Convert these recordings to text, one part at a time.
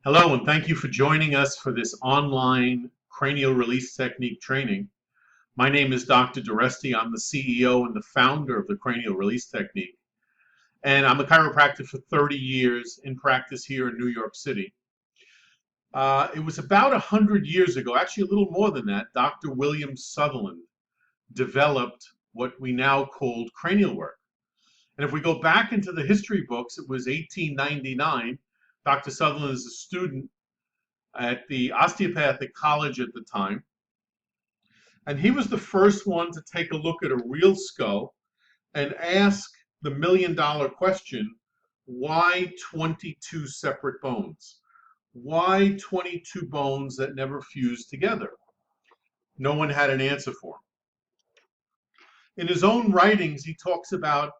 Hello, and thank you for joining us for this online cranial release technique training. My name is Dr. Duresti. I'm the CEO and the founder of the cranial release technique. And I'm a chiropractor for 30 years in practice here in New York City. It was about 100 years ago, actually a little more than that, Dr. William Sutherland developed what we now called cranial work. And if we go back into the history books, it was 1899. Dr. Sutherland is a student at the osteopathic college at the time. And he was the first one to take a look at a real skull and ask the $1,000,000 question, why 22 separate bones? Why 22 bones that never fused together? No one had an answer for him. In his own writings, he talks about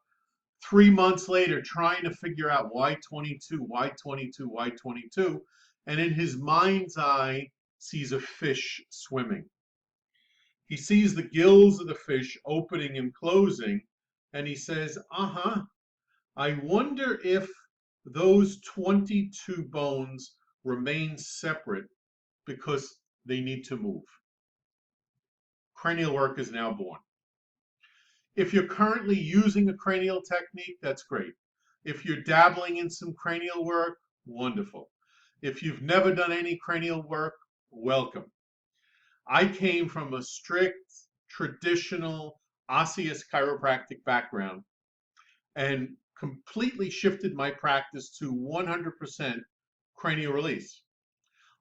3 months later trying to figure out why 22, why 22, why 22, and in his mind's eye sees a fish swimming. He sees the gills of the fish opening and closing, and he says, I wonder if those 22 bones remain separate because they need to move. Cranial work is now born. If you're currently using a cranial technique, that's great. If you're dabbling in some cranial work, wonderful. If you've never done any cranial work, welcome. I came from a strict, traditional, osseous chiropractic background and completely shifted my practice to 100% cranial release.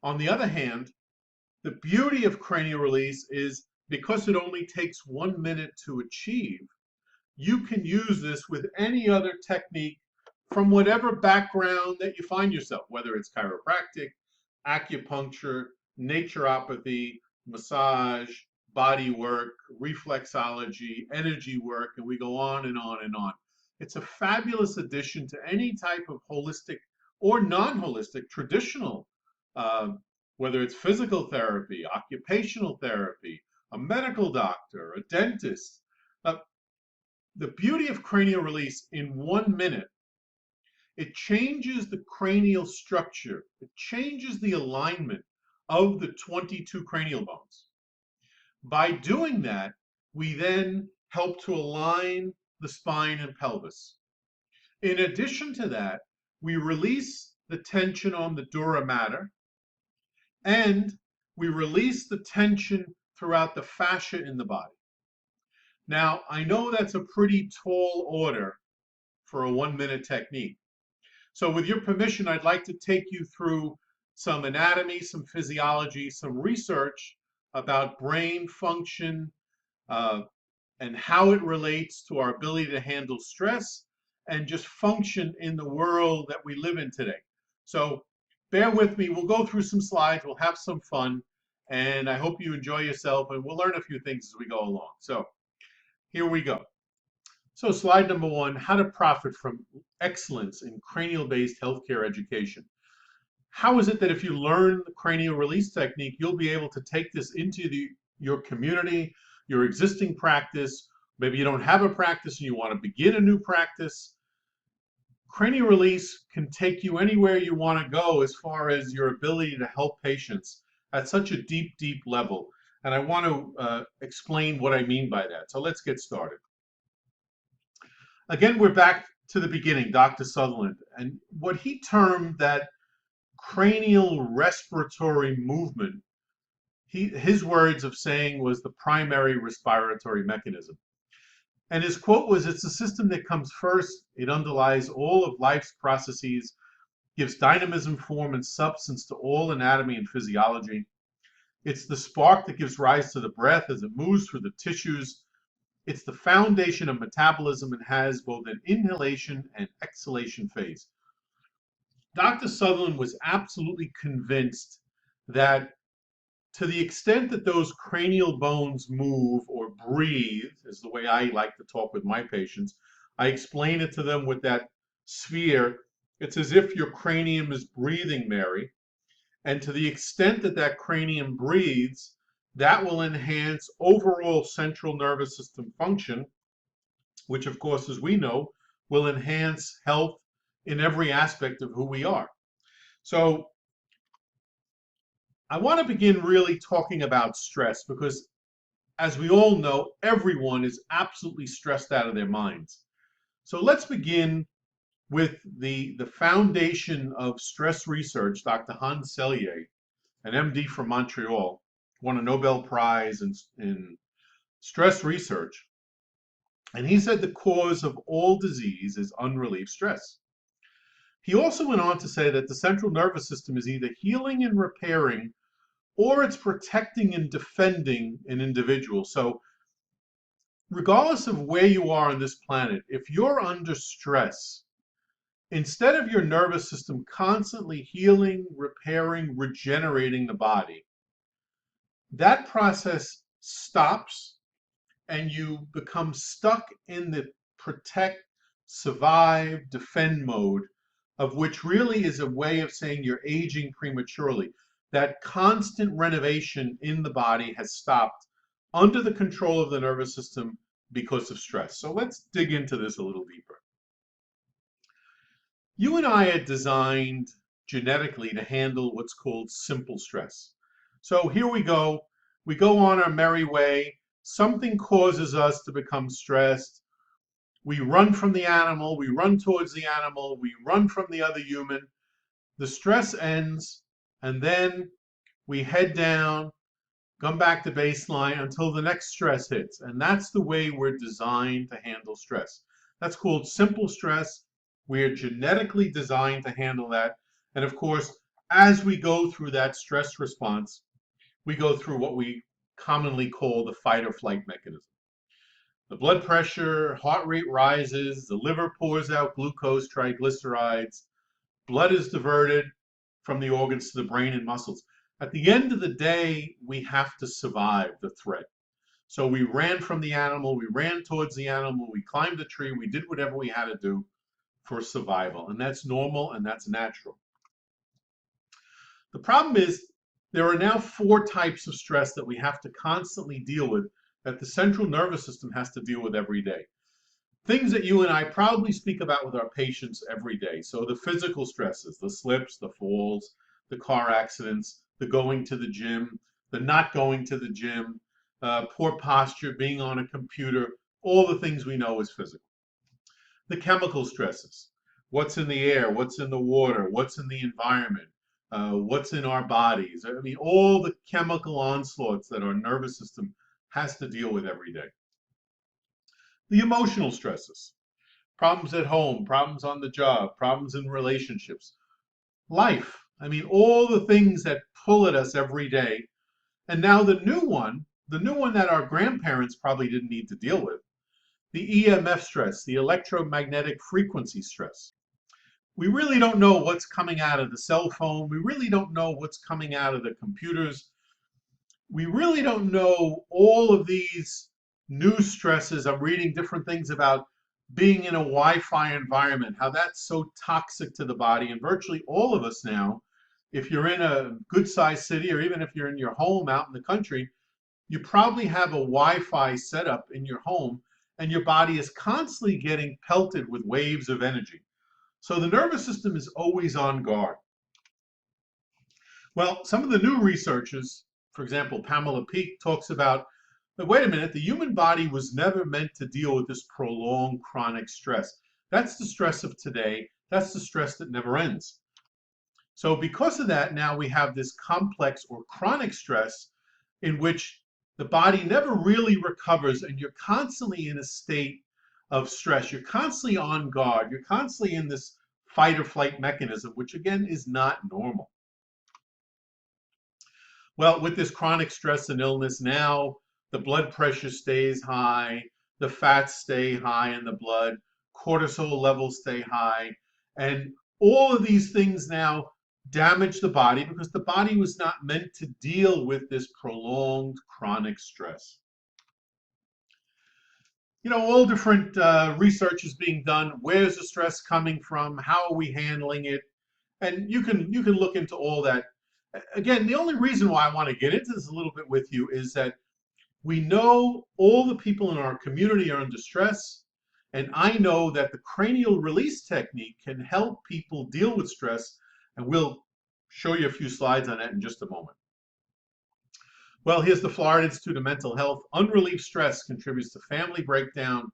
On the other hand, the beauty of cranial release is because it only takes 1 minute to achieve, you can use this with any other technique from whatever background that you find yourself, whether it's chiropractic, acupuncture, naturopathy, massage, body work, reflexology, energy work, and we go on and on and on. It's a fabulous addition to any type of holistic or non-holistic traditional, whether it's physical therapy, occupational therapy, a medical doctor, a dentist. The beauty of cranial release in 1 minute, it changes the cranial structure. It changes the alignment of the 22 cranial bones. By doing that, we then help to align the spine and pelvis. In addition to that, we release the tension on the dura mater, and we release the tension throughout the fascia in the body. Now, I know that's a pretty tall order for a 1 minute technique. So with your permission, I'd like to take you through some anatomy, some physiology, some research about brain function and how it relates to our ability to handle stress and just function in the world that we live in today. So bear with me. We'll go through some slides. We'll have some fun. And I hope you enjoy yourself. And we'll learn a few things as we go along. So here we go. So slide number 1, how to profit from excellence in cranial-based healthcare education. How is it that if you learn the cranial release technique, you'll be able to take this into your community, your existing practice? Maybe you don't have a practice and you want to begin a new practice. Cranial release can take you anywhere you want to go as far as your ability to help patients at such a deep, deep level. And I want to explain what I mean by that. So let's get started. Again, we're back to the beginning, Dr. Sutherland, and what he termed that cranial respiratory movement, his words of saying was the primary respiratory mechanism. And his quote was, it's a system that comes first, it underlies all of life's processes, gives dynamism, form, and substance to all anatomy and physiology. It's the spark that gives rise to the breath as it moves through the tissues. It's the foundation of metabolism and has both an inhalation and exhalation phase. Dr. Sutherland was absolutely convinced that to the extent that those cranial bones move or breathe, is the way I like to talk with my patients, I explain it to them with that sphere. It's as if your cranium is breathing, Mary. And to the extent that that cranium breathes, that will enhance overall central nervous system function, which of course, as we know, will enhance health in every aspect of who we are. So I want to begin really talking about stress because, as we all know, everyone is absolutely stressed out of their minds. So let's begin with the foundation of stress research. Dr. Hans Selye, an MD from Montreal, won a Nobel Prize in stress research. And he said the cause of all disease is unrelieved stress. He also went on to say that the central nervous system is either healing and repairing or it's protecting and defending an individual. So regardless of where you are on this planet, if you're under stress, instead of your nervous system constantly healing, repairing, regenerating the body, that process stops and you become stuck in the protect, survive, defend mode, of which really is a way of saying you're aging prematurely. That constant renovation in the body has stopped under the control of the nervous system because of stress. So let's dig into this a little deeper. You and I are designed genetically to handle what's called simple stress. So here we go. We go on our merry way. Something causes us to become stressed. We run from the animal. We run towards the animal. We run from the other human. The stress ends, and then we head down, come back to baseline until the next stress hits. And that's the way we're designed to handle stress. That's called simple stress. We're genetically designed to handle that. And of course, as we go through that stress response, we go through what we commonly call the fight or flight mechanism. The blood pressure, heart rate rises, the liver pours out glucose, triglycerides, blood is diverted from the organs to the brain and muscles. At the end of the day, we have to survive the threat. So we ran from the animal, we ran towards the animal, we climbed a tree, we did whatever we had to do for survival. And that's normal and that's natural. The problem is there are now 4 types of stress that we have to constantly deal with, that the central nervous system has to deal with every day. Things that you and I probably speak about with our patients every day. So the physical stresses, the slips, the falls, the car accidents, the going to the gym, the not going to the gym, poor posture, being on a computer, all the things we know is physical. The chemical stresses, what's in the air, what's in the water, what's in the environment, what's in our bodies. I mean, all the chemical onslaughts that our nervous system has to deal with every day. The emotional stresses, problems at home, problems on the job, problems in relationships, life. I mean, all the things that pull at us every day. And now the new one that our grandparents probably didn't need to deal with, the EMF stress, the electromagnetic frequency stress. We really don't know what's coming out of the cell phone. We really don't know what's coming out of the computers. We really don't know all of these new stresses. I'm reading different things about being in a Wi-Fi environment, how that's so toxic to the body. And virtually all of us now, if you're in a good-sized city, or even if you're in your home out in the country, you probably have a Wi-Fi setup in your home, and your body is constantly getting pelted with waves of energy. So the nervous system is always on guard. Well, some of the new researchers, for example, Pamela Peeke, talks about, but wait a minute, the human body was never meant to deal with this prolonged chronic stress. That's the stress of today. That's the stress that never ends. So because of that, now we have this complex or chronic stress in which the body never really recovers, and you're constantly in a state of stress. You're constantly on guard. You're constantly in this fight or flight mechanism, which again is not normal. Well, with this chronic stress and illness now, the blood pressure stays high, the fats stay high in the blood, cortisol levels stay high, and all of these things now damage the body because the body was not meant to deal with this prolonged chronic stress. You know, all different research is being done. Where's the stress coming from? How are we handling it? And you can look into all that. Again, the only reason why I want to get into this a little bit with you is that we know all the people in our community are under stress, and I know that the cranial release technique can help people deal with stress, and we'll show you a few slides on that in just a moment. Well, here's the Florida Institute of Mental Health. Unrelieved stress contributes to family breakdown,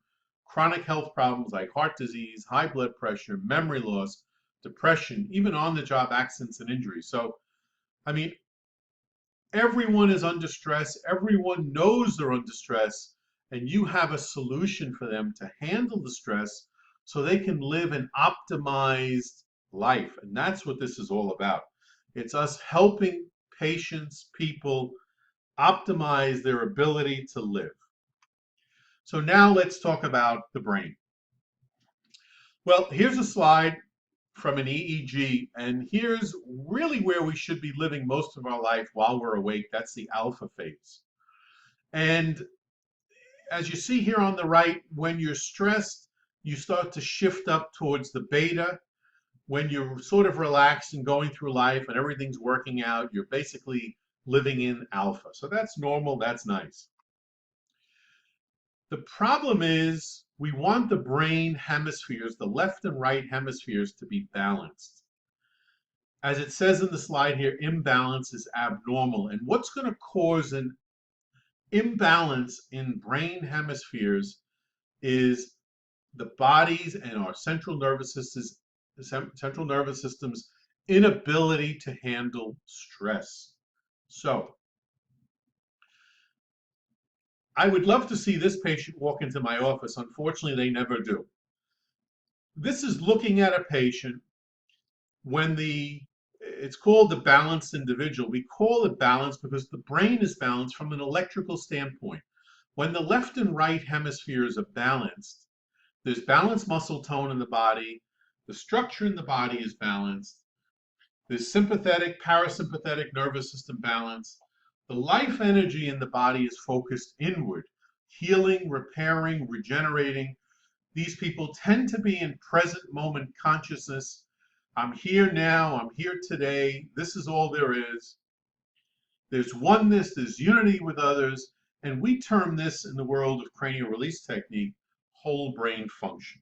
chronic health problems like heart disease, high blood pressure, memory loss, depression, even on-the-job accidents and injuries. So, I mean, everyone is under stress. Everyone knows they're under stress, and you have a solution for them to handle the stress so they can live an optimized life. And that's what this is all about. It's us helping patients, people optimize their ability to live. So now let's talk about the brain. Well, here's a slide from an EEG, and here's really where we should be living most of our life while we're awake. That's the alpha phase. And as you see here on the right, when you're stressed, you start to shift up towards the beta. When you're sort of relaxed and going through life and everything's working out, you're basically living in alpha. So that's normal, that's nice. The problem is we want the brain hemispheres, the left and right hemispheres, to be balanced. As it says in the slide here, imbalance is abnormal. And what's going to cause an imbalance in brain hemispheres is the body's and our central nervous system's inability to handle stress. So I would love to see this patient walk into my office. Unfortunately, they never do. This is looking at a patient when it's called the balanced individual. We call it balanced because the brain is balanced from an electrical standpoint. When the left and right hemispheres are balanced, there's balanced muscle tone in the body, the structure in the body is balanced, there's sympathetic, parasympathetic nervous system balance. The life energy in the body is focused inward, healing, repairing, regenerating. These people tend to be in present moment consciousness. I'm here now, I'm here today, this is all there is. There's oneness, there's unity with others, and we term this in the world of cranial release technique, whole brain function.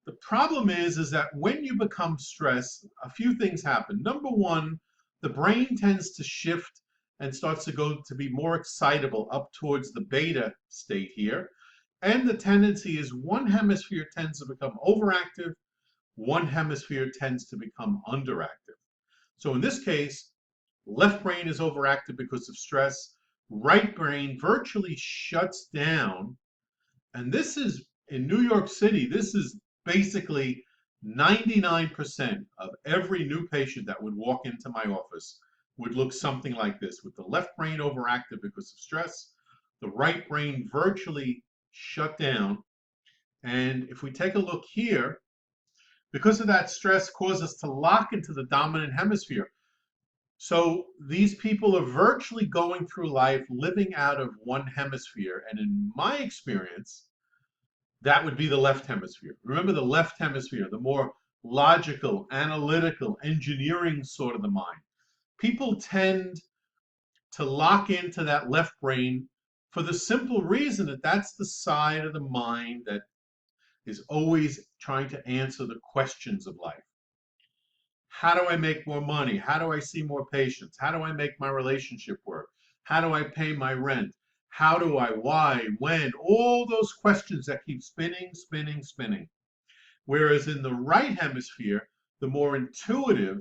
The problem is that when you become stressed, a few things happen. Number one, the brain tends to shift and starts to go to be more excitable up towards the beta state here. And the tendency is one hemisphere tends to become overactive, one hemisphere tends to become underactive. So in this case, left brain is overactive because of stress, right brain virtually shuts down. And this is, in New York City, this is basically 99% of every new patient that would walk into my office would look something like this, with the left brain overactive because of stress, the right brain virtually shut down. And if we take a look here, because of that stress causes us to lock into the dominant hemisphere. So these people are virtually going through life living out of one hemisphere. And in my experience, that would be the left hemisphere. Remember, the left hemisphere, the more logical, analytical, engineering sort of the mind. People tend to lock into that left brain for the simple reason that that's the side of the mind that is always trying to answer the questions of life. How do I make more money? How do I see more patients? How do I make my relationship work? How do I pay my rent? How do I, why, when? All those questions that keep spinning, spinning, spinning. Whereas in the right hemisphere, the more intuitive,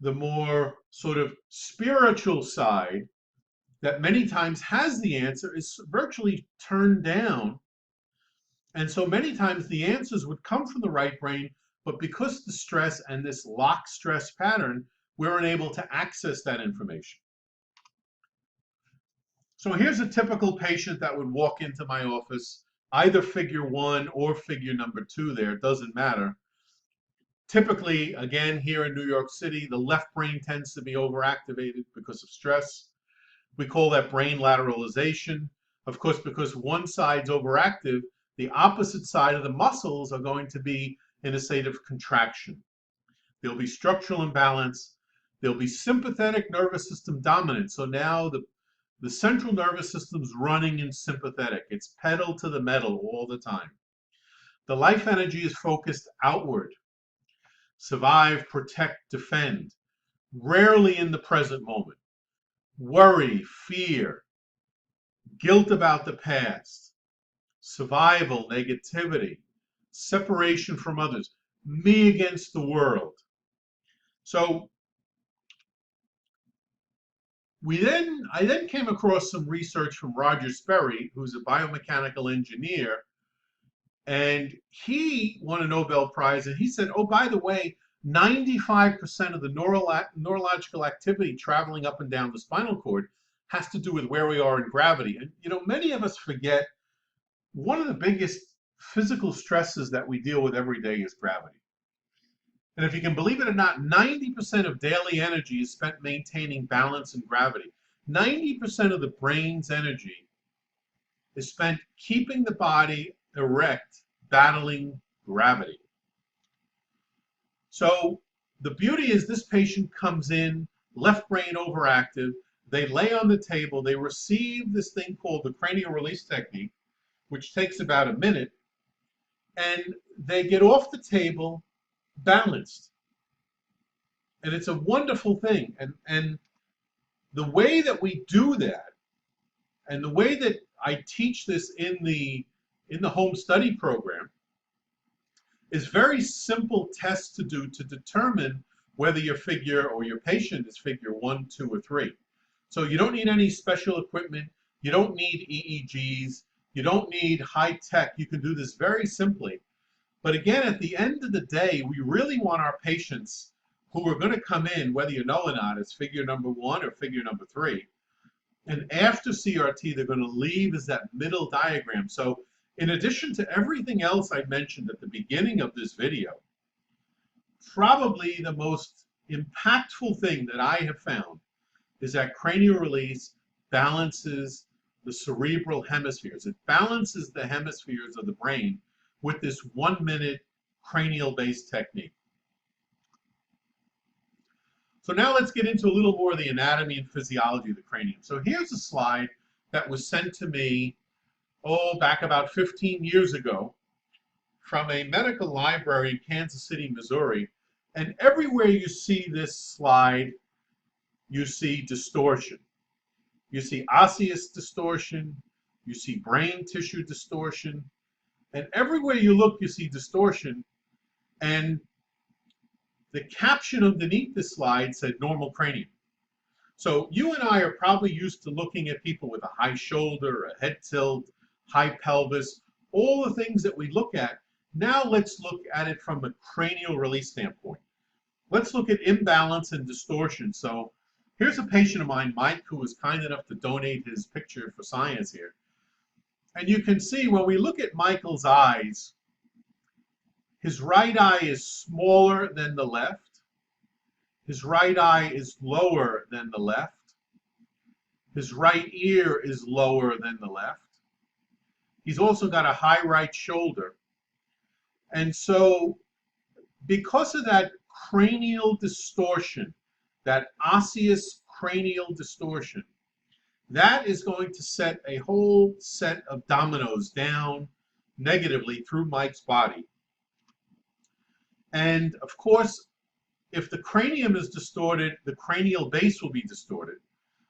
the more sort of spiritual side that many times has the answer is virtually turned down. And so many times the answers would come from the right brain, but because the stress and this lock stress pattern, we're unable to access that information. So here's a typical patient that would walk into my office, either figure 1 or figure number 2 there, it doesn't matter. Typically, again, here in New York City, the left brain tends to be overactivated because of stress. We call that brain lateralization. Of course, because one side's overactive, the opposite side of the muscles are going to be in a state of contraction. There'll be structural imbalance. There'll be sympathetic nervous system dominance. So now the central nervous system's running in sympathetic. It's pedal to the metal all the time. The life energy is focused outward. Survive, protect, defend. rarely in the present moment. Worry, fear, guilt about the past, survival, negativity, separation from others, me against the world. So I then came across some research from Roger Sperry, who's a biomechanical engineer, and he won a Nobel Prize, and he said, oh, by the way, 95% of the neurological activity traveling up and down the spinal cord has to do with where we are in gravity. And many of us forget one of the biggest physical stresses that we deal with every day is gravity. And if you can believe it or not, 90% of daily energy is spent maintaining balance and gravity. 90% of the brain's energy is spent keeping the body erect, battling gravity. So the beauty is this patient comes in, left brain overactive, they lay on the table, they receive this thing called the cranial release technique, which takes about a minute, and they get off the table balanced. And it's a wonderful thing. And the way that we do that, and the way that I teach this in the home study program, is very simple tests to do to determine whether your figure or your patient is figure 1, 2, or 3. So you don't need any special equipment. You don't need EEGs. You don't need high tech. You can do this very simply. But again, at the end of the day, we really want our patients who are going to come in, whether you know or not, as figure number 1 or figure number 3. And after CRT, they're going to leave as that middle diagram. So in addition to everything else I mentioned at the beginning of this video, probably the most impactful thing that I have found is that cranial release balances the cerebral hemispheres. It balances the hemispheres of the brain with this 1-minute cranial-based technique. So now let's get into a little more of the anatomy and physiology of the cranium. So here's a slide that was sent to me, back about 15 years ago from a medical library in Kansas City, Missouri. And everywhere you see this slide, you see distortion. You see osseous distortion, you see brain tissue distortion, and everywhere you look, you see distortion. And the caption underneath this slide said normal cranium. So you and I are probably used to looking at people with a high shoulder, a head tilt, high pelvis, all the things that we look at. Now let's look at it from a cranial release standpoint. Let's look at imbalance and distortion. So here's a patient of mine, Mike, who was kind enough to donate his picture for science here. And you can see when we look at Michael's eyes, his right eye is smaller than the left. His right eye is lower than the left. His right ear is lower than the left. He's also got a high right shoulder. And so because of that cranial distortion, that osseous cranial distortion, that is going to set a whole set of dominoes down negatively through Mike's body. And of course, if the cranium is distorted, the cranial base will be distorted.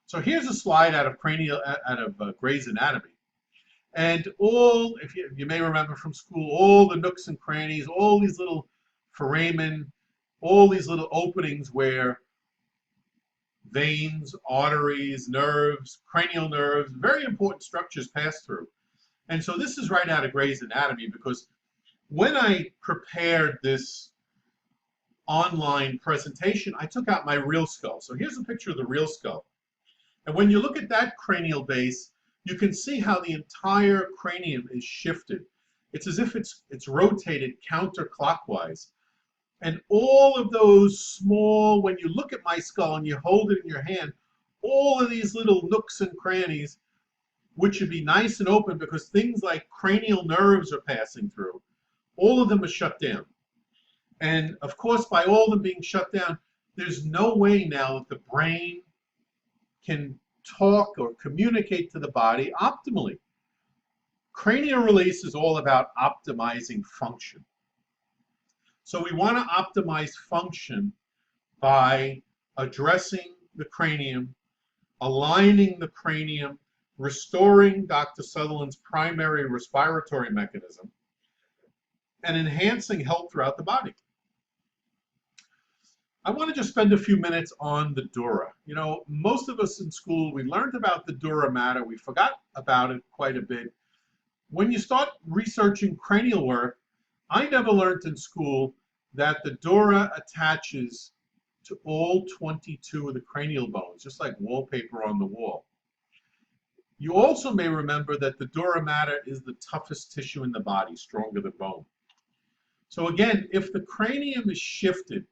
So here's a slide out of Gray's Anatomy. And if you may remember from school, all the nooks and crannies, all these little foramen, all these little openings where veins, arteries, nerves, cranial nerves, very important structures pass through. And so this is right out of Gray's Anatomy, because when I prepared this online presentation, I took out my real skull. So here's a picture of the real skull. And when you look at that cranial base, you can see how the entire cranium is shifted. It's as if it's rotated counterclockwise. And all of those small, when you look at my skull and you hold it in your hand, all of these little nooks and crannies, which should be nice and open because things like cranial nerves are passing through, all of them are shut down. And of course, by all of them being shut down, there's no way now that the brain can talk or communicate to the body optimally. Cranial release is all about optimizing function. So we want to optimize function by addressing the cranium, aligning the cranium, restoring Dr. Sutherland's primary respiratory mechanism, and enhancing health throughout the body. I want to just spend a few minutes on the dura. You know, most of us in school, we learned about the dura mater. We forgot about it quite a bit. When you start researching cranial work, I never learned in school that the dura attaches to all 22 of the cranial bones, just like wallpaper on the wall. You also may remember that the dura mater is the toughest tissue in the body, stronger than bone. So again, if the cranium is shifted,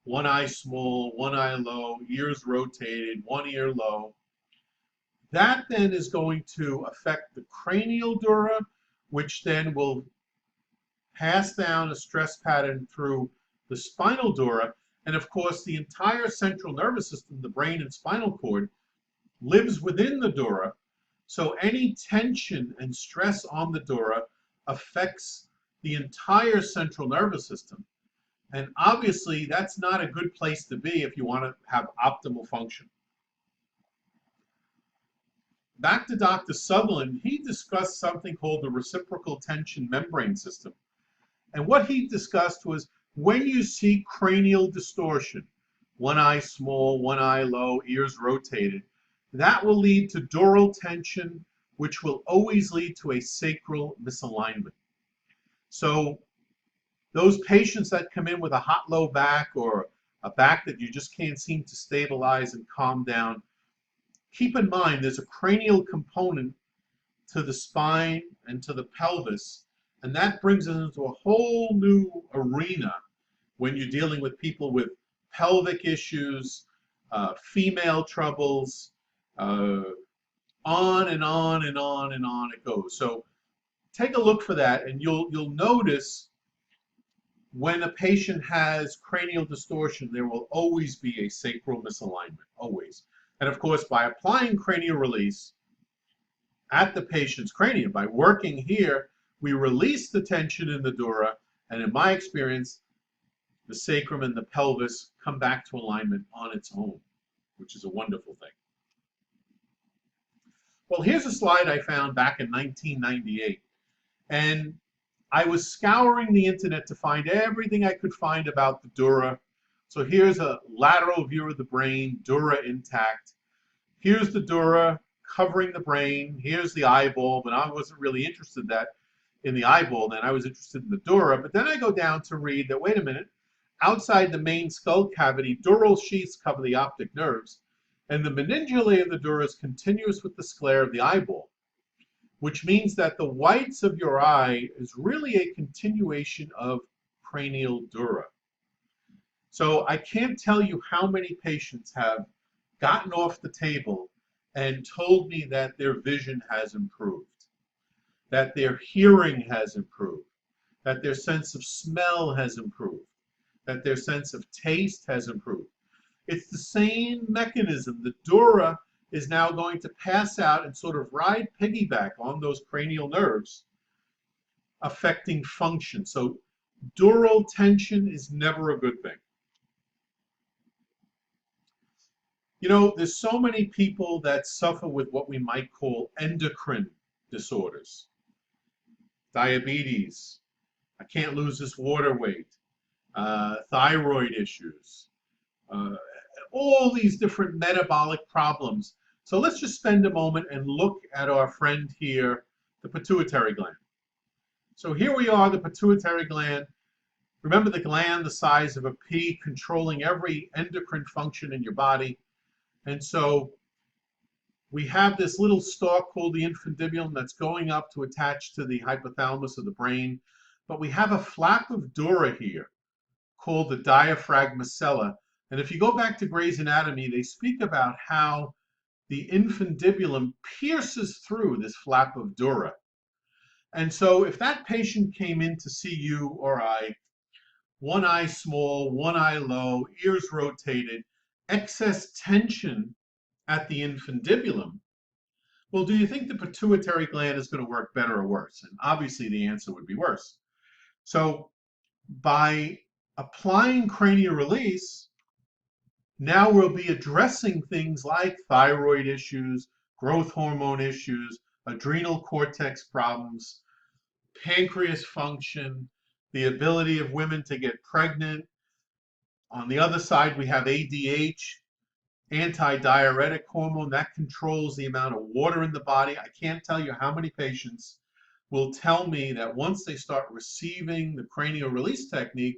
one eye small, one eye low, ears rotated, one ear low, that then is going to affect the cranial dura, which then will pass down a stress pattern through the spinal dura. And of course, the entire central nervous system, the brain and spinal cord, lives within the dura. So any tension and stress on the dura affects the entire central nervous system. And obviously, that's not a good place to be if you want to have optimal function. Back to Dr. Sutherland, he discussed something called the reciprocal tension membrane system. And what he discussed was when you see cranial distortion, one eye small, one eye low, ears rotated, that will lead to dural tension, which will always lead to a sacral misalignment. So those patients that come in with a hot low back or a back that you just can't seem to stabilize and calm down, keep in mind there's a cranial component to the spine and to the pelvis, and that brings us into a whole new arena when you're dealing with people with pelvic issues, female troubles, on and on and on and on it goes. So take a look for that, and you'll notice when a patient has cranial distortion, there will always be a sacral misalignment, always. And of course, by applying cranial release at the patient's cranium, by working here, we release the tension in the dura, and in my experience, the sacrum and the pelvis come back to alignment on its own, which is a wonderful thing. Well, here's a slide I found back in 1998, and I was scouring the internet to find everything I could find about the dura. So here's a lateral view of the brain, dura intact. Here's the dura covering the brain. Here's the eyeball, but I wasn't really interested in the eyeball then. I was interested in the dura. But then I go down to read that, wait a minute, outside the main skull cavity, dural sheaths cover the optic nerves, and the meningulae of the dura is continuous with the sclera of the eyeball, which means that the whites of your eye is really a continuation of cranial dura. So I can't tell you how many patients have gotten off the table and told me that their vision has improved, that their hearing has improved, that their sense of smell has improved, that their sense of taste has improved. It's the same mechanism. The dura is now going to pass out and sort of ride piggyback on those cranial nerves, affecting function. So dural tension is never a good thing. You know, there's so many people that suffer with what we might call endocrine disorders. Diabetes, I can't lose this water weight, thyroid issues, all these different metabolic problems. So let's just spend a moment and look at our friend here, the pituitary gland. So here we are, the pituitary gland. Remember the gland the size of a pea, controlling every endocrine function in your body. And so we have this little stalk called the infundibulum that's going up to attach to the hypothalamus of the brain. But we have a flap of dura here called the diaphragma sella. And if you go back to Gray's Anatomy, they speak about how the infundibulum pierces through this flap of dura. And so if that patient came in to see you or I, one eye small, one eye low, ears rotated, excess tension at the infundibulum, well, do you think the pituitary gland is going to work better or worse? And obviously the answer would be worse. So by applying cranial release, Now we'll be addressing things like thyroid issues, growth hormone issues, adrenal cortex problems, pancreas function, the ability of women to get pregnant. On the other side, we have ADH, anti-diuretic hormone that controls the amount of water in the body. I can't tell you how many patients will tell me that once they start receiving the cranial release technique,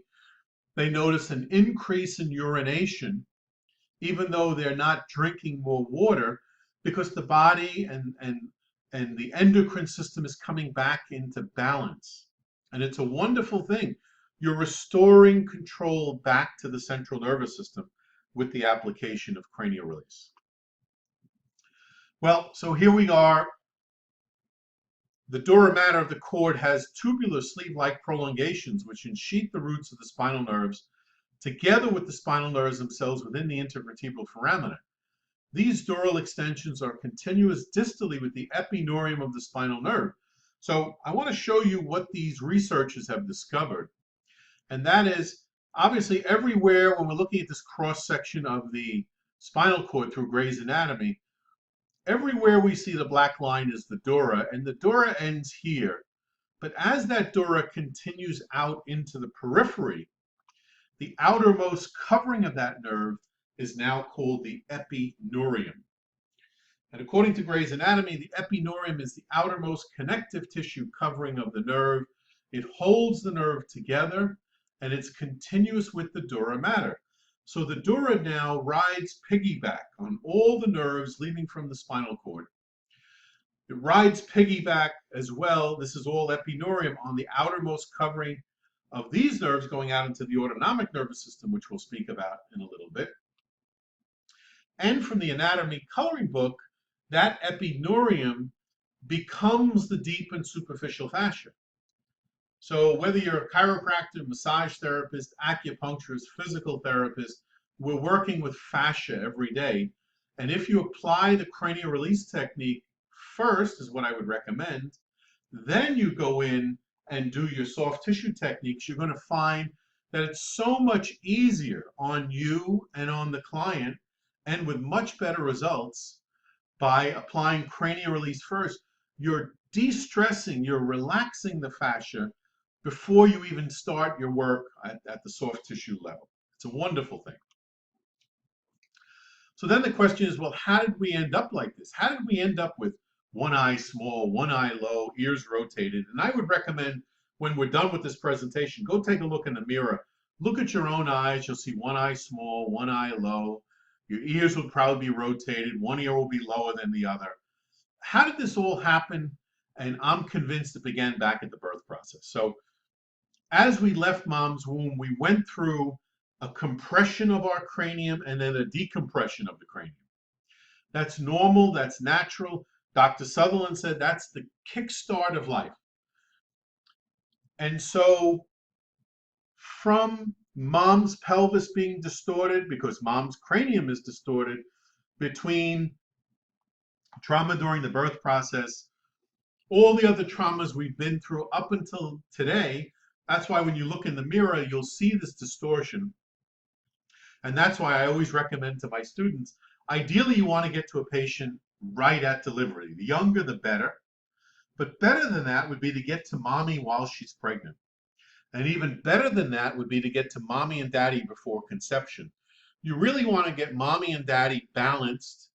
they notice an increase in urination, even though they're not drinking more water, because the body and the endocrine system is coming back into balance. And it's a wonderful thing. You're restoring control back to the central nervous system with the application of cranial release. Well, so here we are. The dura mater of the cord has tubular sleeve-like prolongations which ensheath the roots of the spinal nerves together with the spinal nerves themselves within the intervertebral foramina. These dural extensions are continuous distally with the epineurium of the spinal nerve. So I want to show you what these researchers have discovered. And that is, obviously, everywhere when we're looking at this cross-section of the spinal cord through Gray's Anatomy, everywhere we see the black line is the dura, and the dura ends here. But as that dura continues out into the periphery, the outermost covering of that nerve is now called the epineurium. And according to Gray's Anatomy, the epineurium is the outermost connective tissue covering of the nerve. It holds the nerve together, and it's continuous with the dura mater. So the dura now rides piggyback on all the nerves leaving from the spinal cord. It rides piggyback as well. This is all epineurium on the outermost covering of these nerves going out into the autonomic nervous system, which we'll speak about in a little bit. And from the anatomy coloring book, that epineurium becomes the deep and superficial fascia. So whether you're a chiropractor, massage therapist, acupuncturist, physical therapist, we're working with fascia every day. And if you apply the cranial release technique first, is what I would recommend, then you go in and do your soft tissue techniques, you're going to find that it's so much easier on you and on the client, and with much better results by applying cranial release first. You're de-stressing, you're relaxing the fascia before you even start your work at the soft tissue level. It's a wonderful thing. So then the question is, well, how did we end up like this? How did we end up with one eye small, one eye low, ears rotated? And I would recommend when we're done with this presentation, go take a look in the mirror. Look at your own eyes. You'll see one eye small, one eye low. Your ears will probably be rotated. One ear will be lower than the other. How did this all happen? And I'm convinced it began back at the birth process. So as we left mom's womb, we went through a compression of our cranium and then a decompression of the cranium. That's normal, that's natural. Dr. Sutherland said that's the kickstart of life. And so from mom's pelvis being distorted, because mom's cranium is distorted, between trauma during the birth process, all the other traumas we've been through up until today, that's why when you look in the mirror, you'll see this distortion. And that's why I always recommend to my students, ideally you want to get to a patient right at delivery. The younger, the better. But better than that would be to get to mommy while she's pregnant. And even better than that would be to get to mommy and daddy before conception. You really want to get mommy and daddy balanced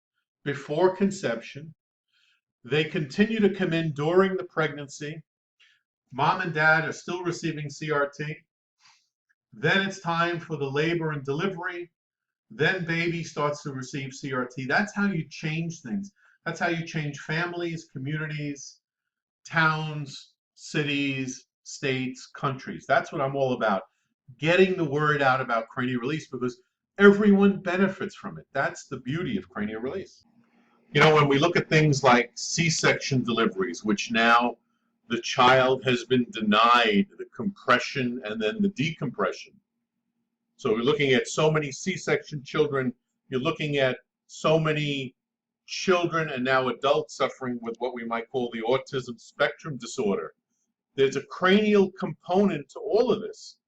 before conception. They continue to come in during the pregnancy. Mom and dad are still receiving CRT. Then it's time for the labor and delivery. Then baby starts to receive CRT. That's how you change things. That's how you change families, communities, towns, cities, states, countries. That's what I'm all about. Getting the word out about cranial release because everyone benefits from it. That's the beauty of cranial release. You know, when we look at things like C-section deliveries, which now the child has been denied the compression and then the decompression. So we're looking at so many C-section children. You're looking at so many children and now adults suffering with what we might call the autism spectrum disorder. There's a cranial component to all of this.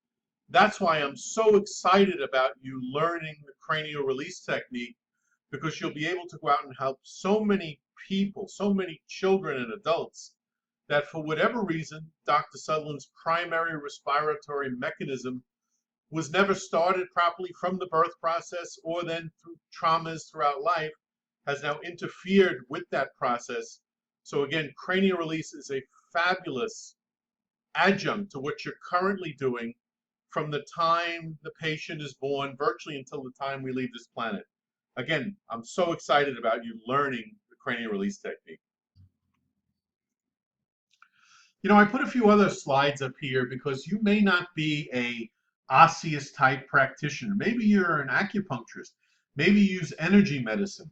That's why I'm so excited about you learning the cranial release technique, because you'll be able to go out and help so many people, so many children and adults, that for whatever reason, Dr. Sutherland's primary respiratory mechanism was never started properly from the birth process, or then through traumas throughout life, has now interfered with that process. So again, cranial release is a fabulous adjunct to what you're currently doing from the time the patient is born, virtually until the time we leave this planet. Again, I'm so excited about you learning the cranial release technique. You know, I put a few other slides up here because you may not be a osseous type practitioner. Maybe you're an acupuncturist. Maybe you use energy medicine.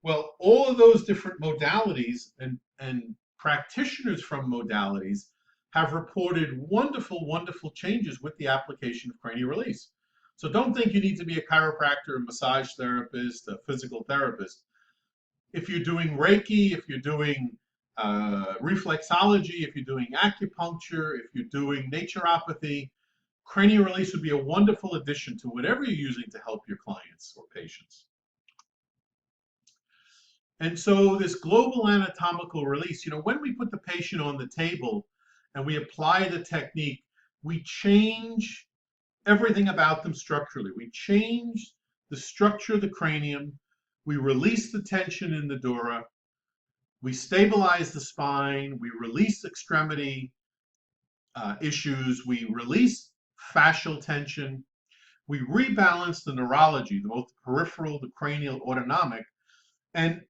Well, all of those different modalities and practitioners from modalities have reported wonderful, wonderful changes with the application of cranial release. So don't think you need to be a chiropractor, a massage therapist, a physical therapist. If you're doing Reiki, if you're doing reflexology, if you're doing acupuncture, if you're doing naturopathy, cranial release would be a wonderful addition to whatever you're using to help your clients or patients. And so this global anatomical release, you know, when we put the patient on the table and we apply the technique, we change everything about them structurally. We change the structure of the cranium, we release the tension in the dura, we stabilize the spine, we release extremity issues, we release fascial tension, we rebalance the neurology, both the peripheral, the cranial, autonomic, and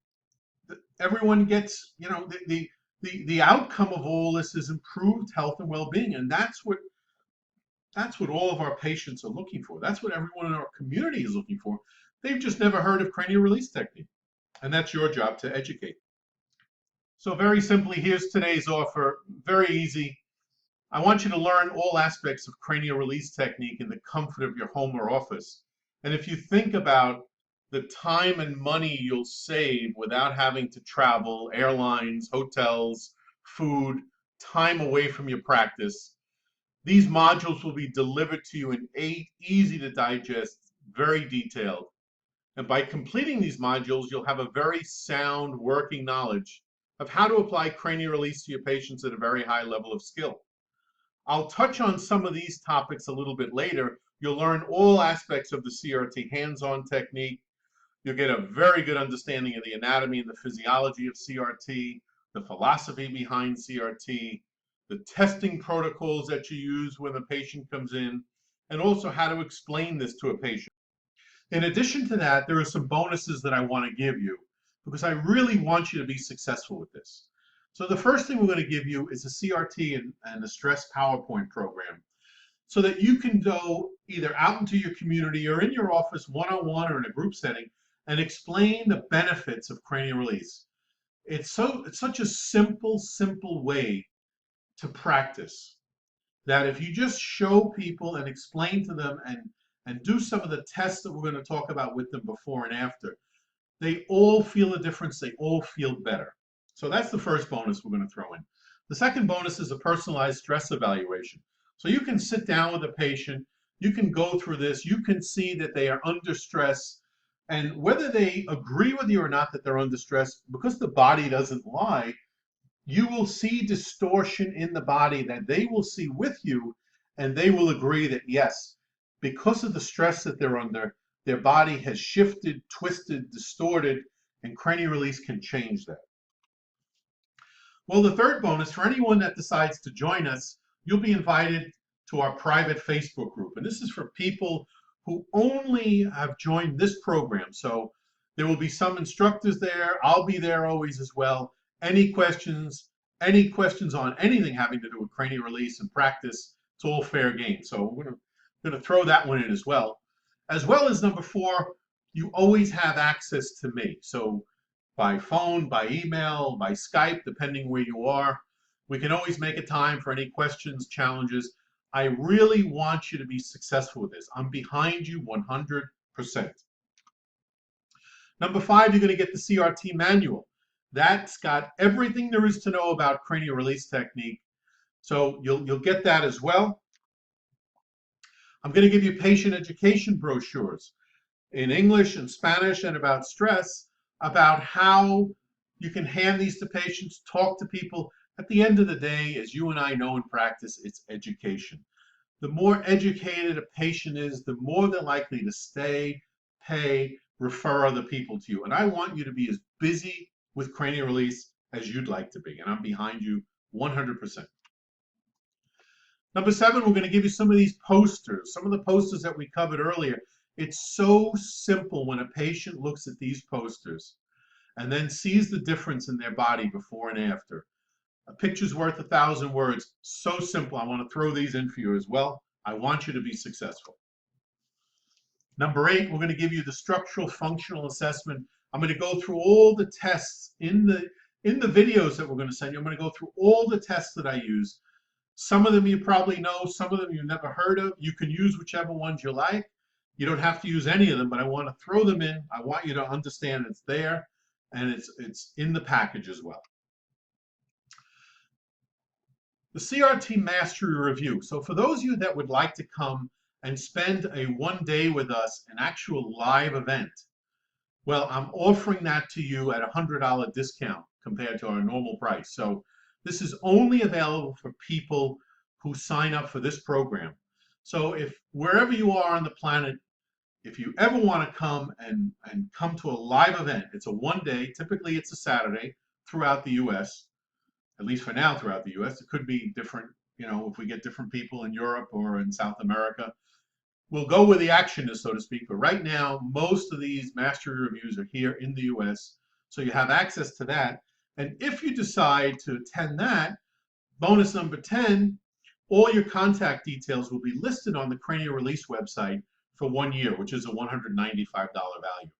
everyone gets, you know, the outcome of all this is improved health and well-being, and that's what all of our patients are looking for. That's what everyone in our community is looking for. They've just never heard of cranial release technique, and that's your job to educate. So very simply, here's today's offer. Very easy. I want you to learn all aspects of cranial release technique in the comfort of your home or office. And if you think about the time and money you'll save without having to travel, airlines, hotels, food, time away from your practice, these modules will be delivered to you in 8 easy to digest, very detailed. And by completing these modules, you'll have a very sound working knowledge of how to apply cranial release to your patients at a very high level of skill. I'll touch on some of these topics a little bit later. You'll learn all aspects of the CRT hands-on technique. You'll get a very good understanding of the anatomy and the physiology of CRT, the philosophy behind CRT, the testing protocols that you use when a patient comes in, and also how to explain this to a patient. In addition to that, there are some bonuses that I want to give you because I really want you to be successful with this. So the first thing we're going to give you is a CRT and a stress PowerPoint program so that you can go either out into your community or in your office one-on-one or in a group setting and explain the benefits of cranial release. It's such a simple way to practice that if you just show people and explain to them and do some of the tests that we're going to talk about with them before and after, they all feel a difference, they all feel better. So that's the first bonus we're going to throw in. The second bonus is a personalized stress evaluation. So you can sit down with a patient, you can go through this, you can see that they are under stress, and whether they agree with you or not that they're under stress, because the body doesn't lie, you will see distortion in the body that they will see with you, and they will agree that yes, because of the stress that they're under, their body has shifted, twisted, distorted, and cranial release can change that. Well, the third bonus, for anyone that decides to join us, you'll be invited to our private Facebook group. And this is for people who only have joined this program. So there will be some instructors there. I'll be there always as well. Any questions on anything having to do with cranial release and practice, it's all fair game. So we're going to throw that one in as well. As well as number 4, you always have access to me. So by phone, by email, by Skype, depending where you are, we can always make a time for any questions, challenges. I really want you to be successful with this. I'm behind you 100%. Number 5, you're going to get the CRT manual. That's got everything there is to know about cranial release technique. So you'll get that as well. I'm going to give you patient education brochures in English and Spanish and about stress, about how you can hand these to patients, talk to people. At the end of the day, as you and I know in practice, it's education. The more educated a patient is, the more they're likely to stay, pay, refer other people to you. And I want you to be as busy with cranial release as you'd like to be. And I'm behind you 100%. Number 7, we're going to give you some of these posters, some of the posters that we covered earlier. It's so simple when a patient looks at these posters and then sees the difference in their body before and after. A picture's worth 1,000 words. So simple. I want to throw these in for you as well. I want you to be successful. Number 8, we're going to give you the structural functional assessment. I'm going to go through all the tests in the videos that we're going to send you. I'm going to go through all the tests that I use. Some of them you probably know, some of them you've never heard of. You can use whichever ones you like. You don't have to use any of them, but I want to throw them in. I want you to understand it's there, and it's in the package as well. The CRT Mastery Review. So for those of you that would like to come and spend a one-day with us, an actual live event, well, I'm offering that to you at a $100 discount compared to our normal price. So this is only available for people who sign up for this program. So if wherever you are on the planet, if you ever want to come and come to a live event, it's a one-day, typically it's a Saturday throughout the US, at least for now throughout the US. It could be different, if we get different people in Europe or in South America. We'll go where the action is, so to speak. But right now, most of these mastery reviews are here in the US, so you have access to that. And if you decide to attend that, bonus number 10, all your contact details will be listed on the Cranial Release website for 1 year, which is a $195 value.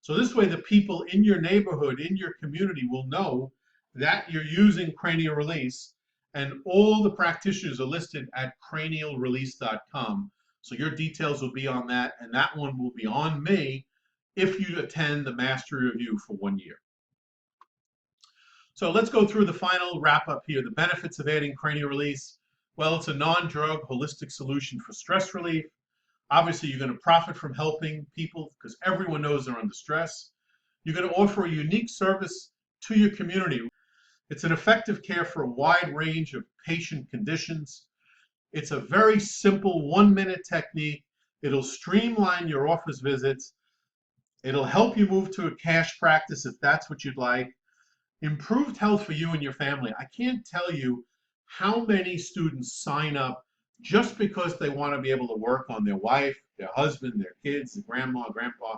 So this way, the people in your neighborhood, in your community will know that you're using Cranial Release, and all the practitioners are listed at cranialrelease.com. So your details will be on that, and that one will be on me if you attend the Mastery Review for 1 year. So let's go through the final wrap up here. The benefits of adding Cranial Release. Well, it's a non-drug holistic solution for stress relief. Obviously, you're going to profit from helping people because everyone knows they're under stress. You're going to offer a unique service to your community. It's an effective care for a wide range of patient conditions. It's a very simple 1-minute technique. It'll streamline your office visits. It'll help you move to a cash practice if that's what you'd like. Improved health for you and your family. I can't tell you how many students sign up just because they want to be able to work on their wife, their husband, their kids, their grandma, grandpa.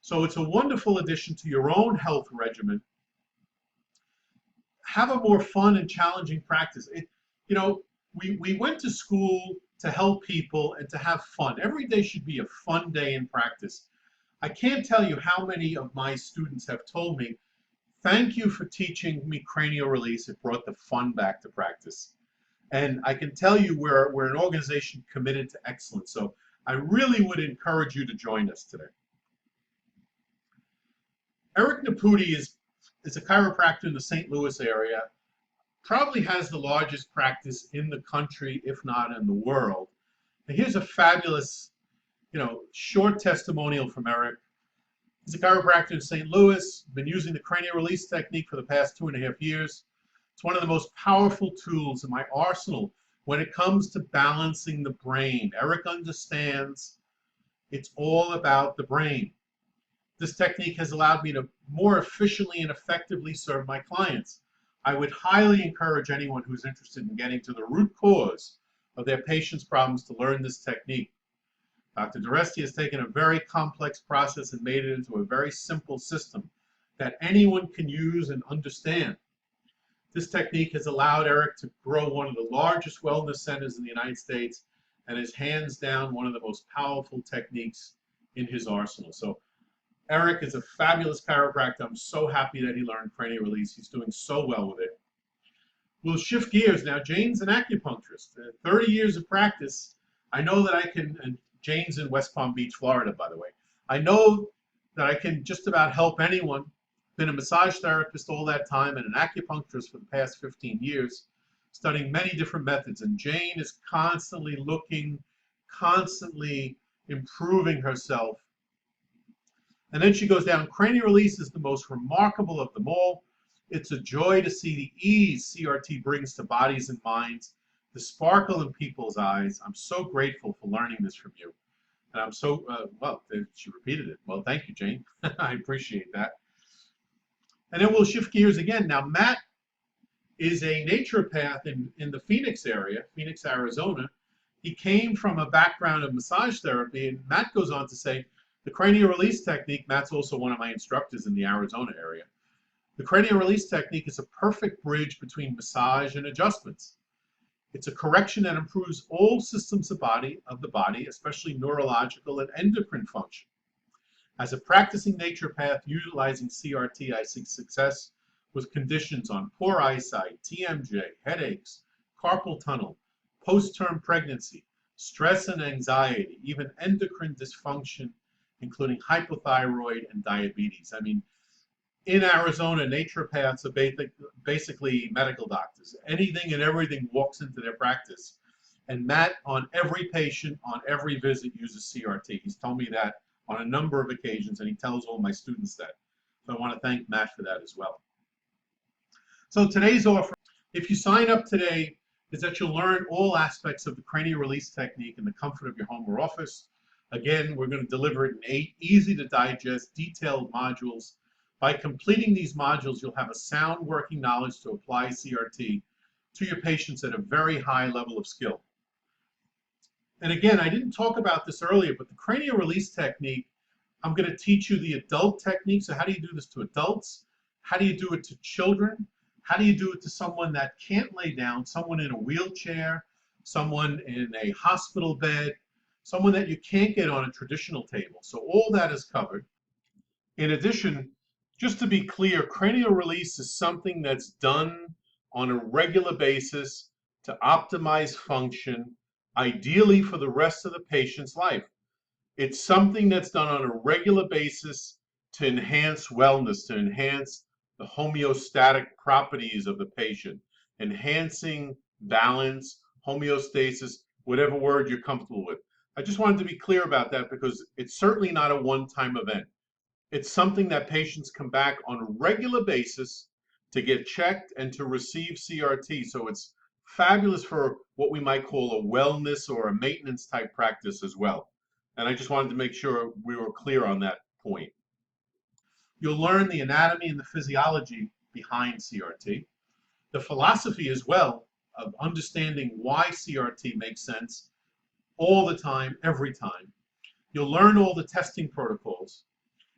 So it's a wonderful addition to your own health regimen. Have a more fun and challenging practice. We went to school to help people and to have fun. Every day should be a fun day in practice. I can't tell you how many of my students have told me, thank you for teaching me cranial release. It brought the fun back to practice. And I can tell you we're an organization committed to excellence. So I really would encourage you to join us today. Eric Naputi is a chiropractor in the St. Louis area. Probably has the largest practice in the country, if not in the world. And here's a fabulous, short testimonial from Eric. He's a chiropractor in St. Louis, been using the cranial release technique for the past 2.5 years. It's one of the most powerful tools in my arsenal when it comes to balancing the brain. Eric understands it's all about the brain. This technique has allowed me to more efficiently and effectively serve my clients. I would highly encourage anyone who's interested in getting to the root cause of their patient's problems to learn this technique. Dr. Duresti has taken a very complex process and made it into a very simple system that anyone can use and understand. This technique has allowed Eric to grow one of the largest wellness centers in the United States and is hands down one of the most powerful techniques in his arsenal. So Eric is a fabulous chiropractor. I'm so happy that he learned cranial release. He's doing so well with it. We'll shift gears now. Jane's an acupuncturist. 30 years of practice. I know that I can, and Jane's in West Palm Beach, Florida, by the way. I know that I can just about help anyone. Been a massage therapist all that time and an acupuncturist for the past 15 years, studying many different methods. And Jane is constantly looking, constantly improving herself. And then she goes down, cranial release is the most remarkable of them all. It's a joy to see the ease CRT brings to bodies and minds, the sparkle in people's eyes. I'm so grateful for learning this from you. And I'm so, well, she repeated it. Well, thank you, Jane. I appreciate that. And then we'll shift gears again. Now, Matt is a naturopath in the Phoenix area, Phoenix, Arizona. He came from a background of massage therapy, and Matt goes on to say, the cranial release technique, Matt's also one of my instructors in the Arizona area. The cranial release technique is a perfect bridge between massage and adjustments. It's a correction that improves all systems of the body, especially neurological and endocrine function. As a practicing naturopath utilizing CRT, I see success with conditions on poor eyesight, TMJ, headaches, carpal tunnel, post-term pregnancy, stress and anxiety, even endocrine dysfunction, including hypothyroid and diabetes. I mean, in Arizona, naturopaths are basically medical doctors. Anything and everything walks into their practice. And Matt, on every patient, on every visit, uses CRT. He's told me that on a number of occasions, and he tells all my students that. So I want to thank Matt for that as well. So today's offer, if you sign up today, is that you'll learn all aspects of the cranial release technique in the comfort of your home or office. Again, we're going to deliver it in 8 easy-to-digest, detailed modules. By completing these modules, you'll have a sound working knowledge to apply CRT to your patients at a very high level of skill. And again, I didn't talk about this earlier, but the cranial release technique, I'm going to teach you the adult technique. So how do you do this to adults? How do you do it to children? How do you do it to someone that can't lay down, someone in a wheelchair, someone in a hospital bed, someone that you can't get on a traditional table? So all that is covered. In addition, just to be clear, cranial release is something that's done on a regular basis to optimize function, ideally for the rest of the patient's life. It's something that's done on a regular basis to enhance wellness, to enhance the homeostatic properties of the patient, enhancing balance, homeostasis, whatever word you're comfortable with. I just wanted to be clear about that because it's certainly not a one-time event. It's something that patients come back on a regular basis to get checked and to receive CRT. So it's fabulous for what we might call a wellness or a maintenance type practice as well. And I just wanted to make sure we were clear on that point. You'll learn the anatomy and the physiology behind CRT, the philosophy as well of understanding why CRT makes sense all the time, every time. You'll learn all the testing protocols,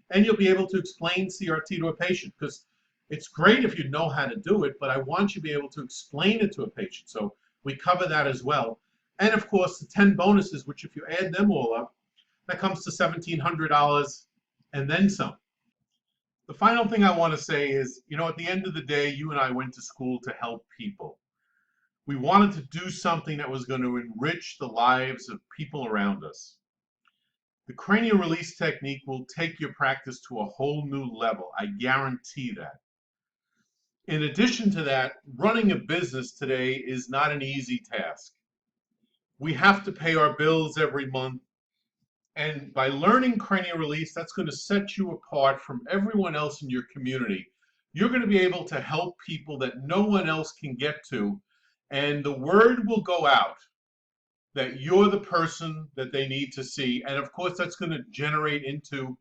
and you'll be able to explain CRT to a patient, because it's great if you know how to do it, but I want you to be able to explain it to a patient. So we cover that as well. And of course, the 10 bonuses, which if you add them all up, that comes to $1,700 and then some. The final thing I want to say is, you know, at the end of the day, you and I went to school to help people. We wanted to do something that was going to enrich the lives of people around us. The cranial release technique will take your practice to a whole new level. I guarantee that. In addition to that, running a business today is not an easy task. We have to pay our bills every month. And by learning cranial release, that's going to set you apart from everyone else in your community. You're going to be able to help people that no one else can get to. And the word will go out that you're the person that they need to see. And of course, that's going to generate into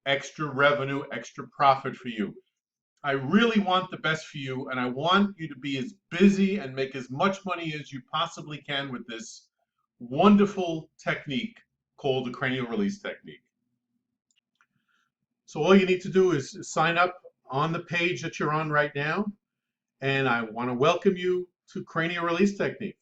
extra revenue, extra profit for you. I really want the best for you, and I want you to be as busy and make as much money as you possibly can with this wonderful technique called the cranial release technique. So all you need to do is sign up on the page that you're on right now, and I want to welcome you to cranial release technique.